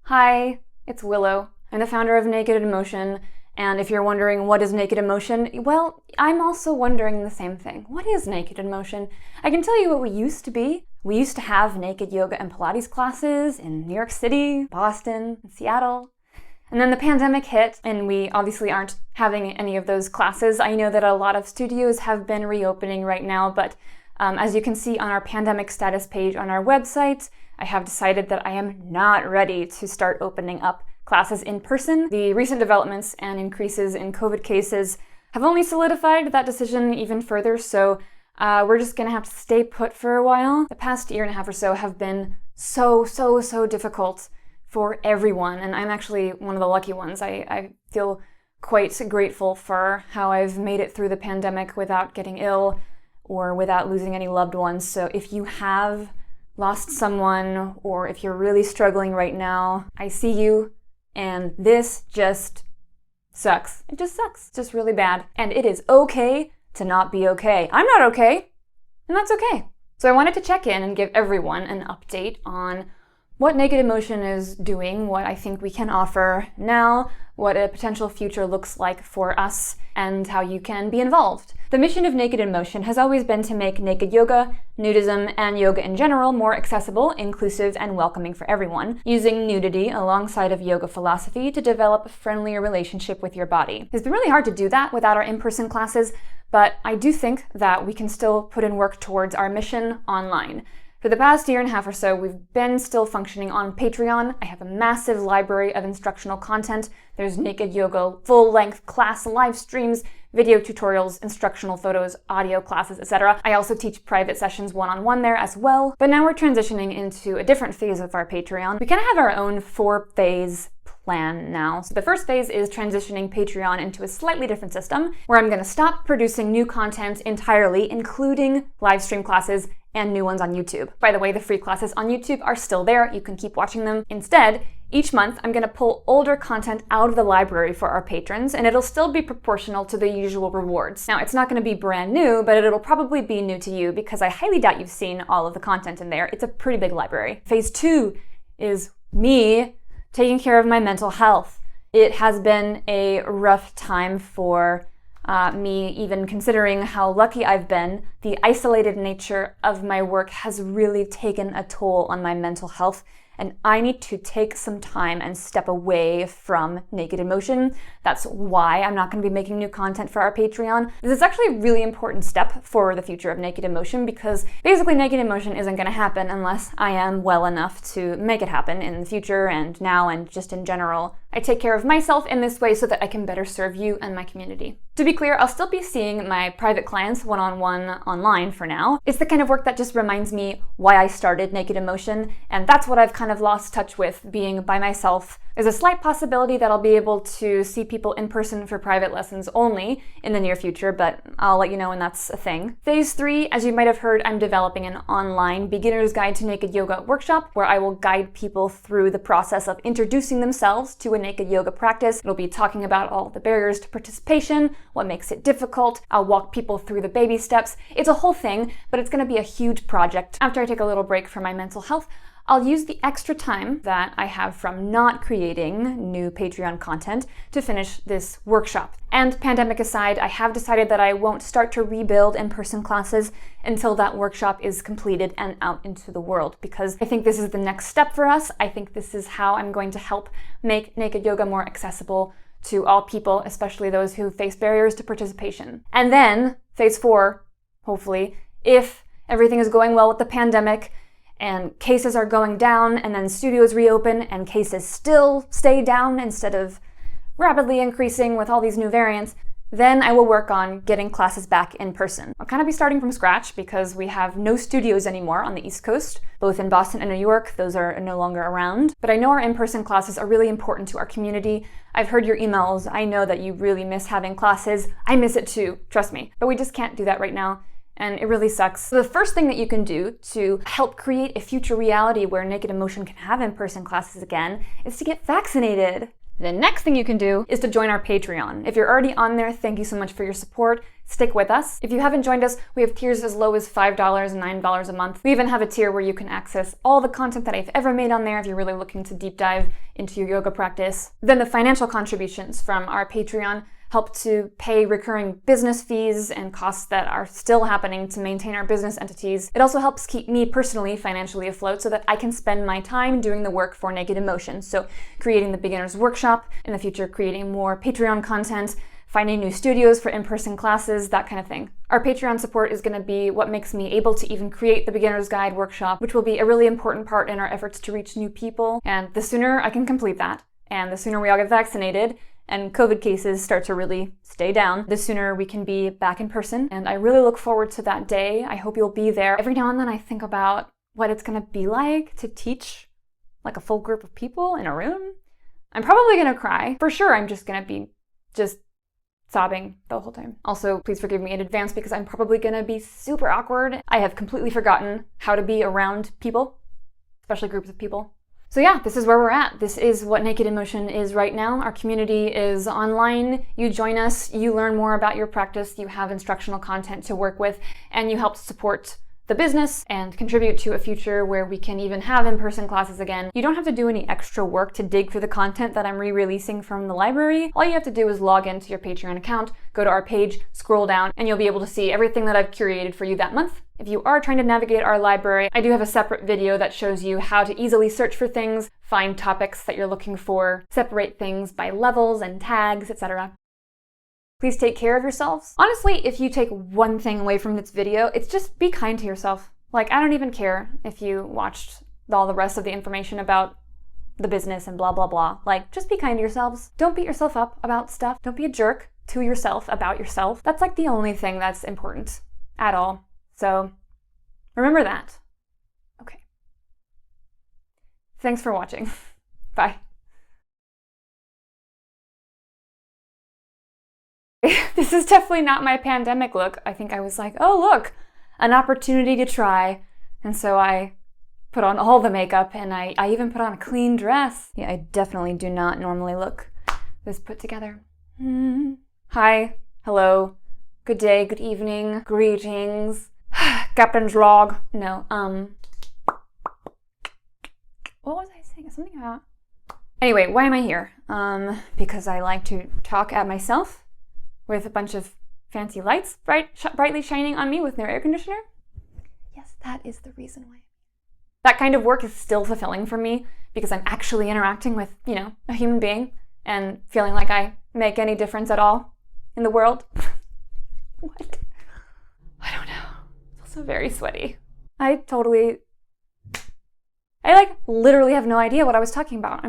Hi, it's Willow. I'm the founder of Naked Emotion, and if you're wondering what is Naked Emotion, well, I'm also wondering the same thing. What is Naked Emotion? I can tell you what we used to be. We used to have naked yoga and Pilates classes in New York City, Boston, and Seattle. And then the pandemic hit, and we obviously aren't having any of those classes. I know that a lot of studios have been reopening right now, but as you can see on our pandemic status page on our website, I have decided that I am not ready to start opening up classes in person. The recent developments and increases in COVID cases have only solidified that decision even further, so we're just gonna have to stay put for a while. The past year and a half or so have been so difficult for everyone, and I'm actually one of the lucky ones. I feel quite grateful for how I've made it through the pandemic without getting ill or without losing any loved ones. So if you have lost someone, or if you're really struggling right now, I see you, and this just sucks. It just sucks. It's just really bad. And it is okay to not be okay. I'm not okay, and that's okay. So I wanted to check in and give everyone an update on what Naked Emotion is doing, what I think we can offer now, what a potential future looks like for us, and how you can be involved. The mission of Naked Emotion has always been to make naked yoga, nudism, and yoga in general more accessible, inclusive, and welcoming for everyone, using nudity alongside of yoga philosophy to develop a friendlier relationship with your body. It's been really hard to do that without our in-person classes, but I do think that we can still put in work towards our mission online. For the past year and a half or so, we've been still functioning on Patreon. I have a massive library of instructional content. There's naked yoga, full-length class live streams, video tutorials, instructional photos, audio classes, etc. I also teach private sessions one-on-one there as well. But now we're transitioning into a different phase of our Patreon. We kind of have our own 4-phase plan now. So the first phase is transitioning Patreon into a slightly different system, where I'm going to stop producing new content entirely, including live stream classes and new ones on YouTube. By the way, the free classes on YouTube are still there. You can keep watching them. Instead, each month I'm going to pull older content out of the library for our patrons, and it'll still be proportional to the usual rewards. Now, it's not going to be brand new, but it'll probably be new to you because I highly doubt you've seen all of the content in there. It's a pretty big library. Phase 2 is me taking care of my mental health. It has been a rough time for me, even considering how lucky I've been. The isolated nature of my work has really taken a toll on my mental health, and I need to take some time and step away from Naked Emotion. That's why I'm not going to be making new content for our Patreon. This is actually a really important step for the future of Naked Emotion, because basically Naked Emotion isn't going to happen unless I am well enough to make it happen in the future and now and just in general. I take care of myself in this way so that I can better serve you and my community. To be clear, I'll still be seeing my private clients one-on-one online for now. It's the kind of work that just reminds me why I started Naked Emotion, and that's what I've kind of lost touch with, being by myself. There's a slight possibility that I'll be able to see people in person for private lessons only in the near future, but I'll let you know when that's a thing. Phase 3, as you might have heard, I'm developing an online beginner's guide to naked yoga workshop where I will guide people through the process of introducing themselves to a naked yoga practice. It'll be talking about all the barriers to participation, what makes it difficult. I'll walk people through the baby steps. It's a whole thing, but it's going to be a huge project. After I take a little break for my mental health, I'll use the extra time that I have from not creating new Patreon content to finish this workshop. And pandemic aside, I have decided that I won't start to rebuild in-person classes until that workshop is completed and out into the world, because I think this is the next step for us. I think this is how I'm going to help make naked yoga more accessible to all people, especially those who face barriers to participation. And then, phase 4, hopefully, if everything is going well with the pandemic, and cases are going down, and then studios reopen, and cases still stay down instead of rapidly increasing with all these new variants, then I will work on getting classes back in person. I'll kind of be starting from scratch because we have no studios anymore on the East Coast, both in Boston and New York. Those are no longer around. But I know our in-person classes are really important to our community. I've heard your emails. I know that you really miss having classes. I miss it too, trust me. But we just can't do that right now, and it really sucks. So the first thing that you can do to help create a future reality where Naked Emotion can have in-person classes again is to get vaccinated. The next thing you can do is to join our Patreon. If you're already on there, thank you so much for your support. Stick with us. If you haven't joined us, we have tiers as low as $5 and $9 a month. We even have a tier where you can access all the content that I've ever made on there if you're really looking to deep dive into your yoga practice. Then the financial contributions from our Patreon help to pay recurring business fees and costs that are still happening to maintain our business entities. It also helps keep me personally financially afloat so that I can spend my time doing the work for Naked Emotion. So creating the beginner's workshop, in the future creating more Patreon content, finding new studios for in-person classes, that kind of thing. Our Patreon support is going to be what makes me able to even create the Beginner's Guide workshop, which will be a really important part in our efforts to reach new people. And the sooner I can complete that, and the sooner we all get vaccinated, and COVID cases start to really stay down, the sooner we can be back in person. And I really look forward to that day. I hope you'll be there. Every now and then I think about what it's gonna be like to teach like a full group of people in a room. I'm probably gonna cry. For sure, I'm just gonna be sobbing the whole time. Also, please forgive me in advance because I'm probably gonna be super awkward. I have completely forgotten how to be around people, especially groups of people. So yeah, this is where we're at. This is what Naked Emotion is right now. Our community is online. You join us, you learn more about your practice, you have instructional content to work with, and you help support the business and contribute to a future where we can even have in-person classes again. You don't have to do any extra work to dig for the content that I'm re-releasing from the library. All you have to do is log into your Patreon account, go to our page, scroll down, and you'll be able to see everything that I've curated for you that month. If you are trying to navigate our library, I do have a separate video that shows you how to easily search for things, find topics that you're looking for, separate things by levels and tags, etc. Please take care of yourselves. Honestly, if you take one thing away from this video, it's just be kind to yourself. Like, I don't even care if you watched all the rest of the information about the business and blah, blah, blah. Like, just be kind to yourselves. Don't beat yourself up about stuff. Don't be a jerk to yourself about yourself. That's like the only thing that's important at all. So remember that. Okay. Thanks for watching. Bye. This is definitely not my pandemic look. I think I was like, oh look, an opportunity to try. And so I put on all the makeup and I even put on a clean dress. Yeah, I definitely do not normally look this put together. Hi, hello, good day, good evening, greetings. Captain's log. No, what was I saying? Something about... Anyway, why am I here? Because I like to talk at myself with a bunch of fancy lights brightly shining on me with no air conditioner. Yes, that is the reason why. That kind of work is still fulfilling for me because I'm actually interacting with, you know, a human being and feeling like I make any difference at all in the world. What? I don't know. So very sweaty. I literally have no idea what I was talking about.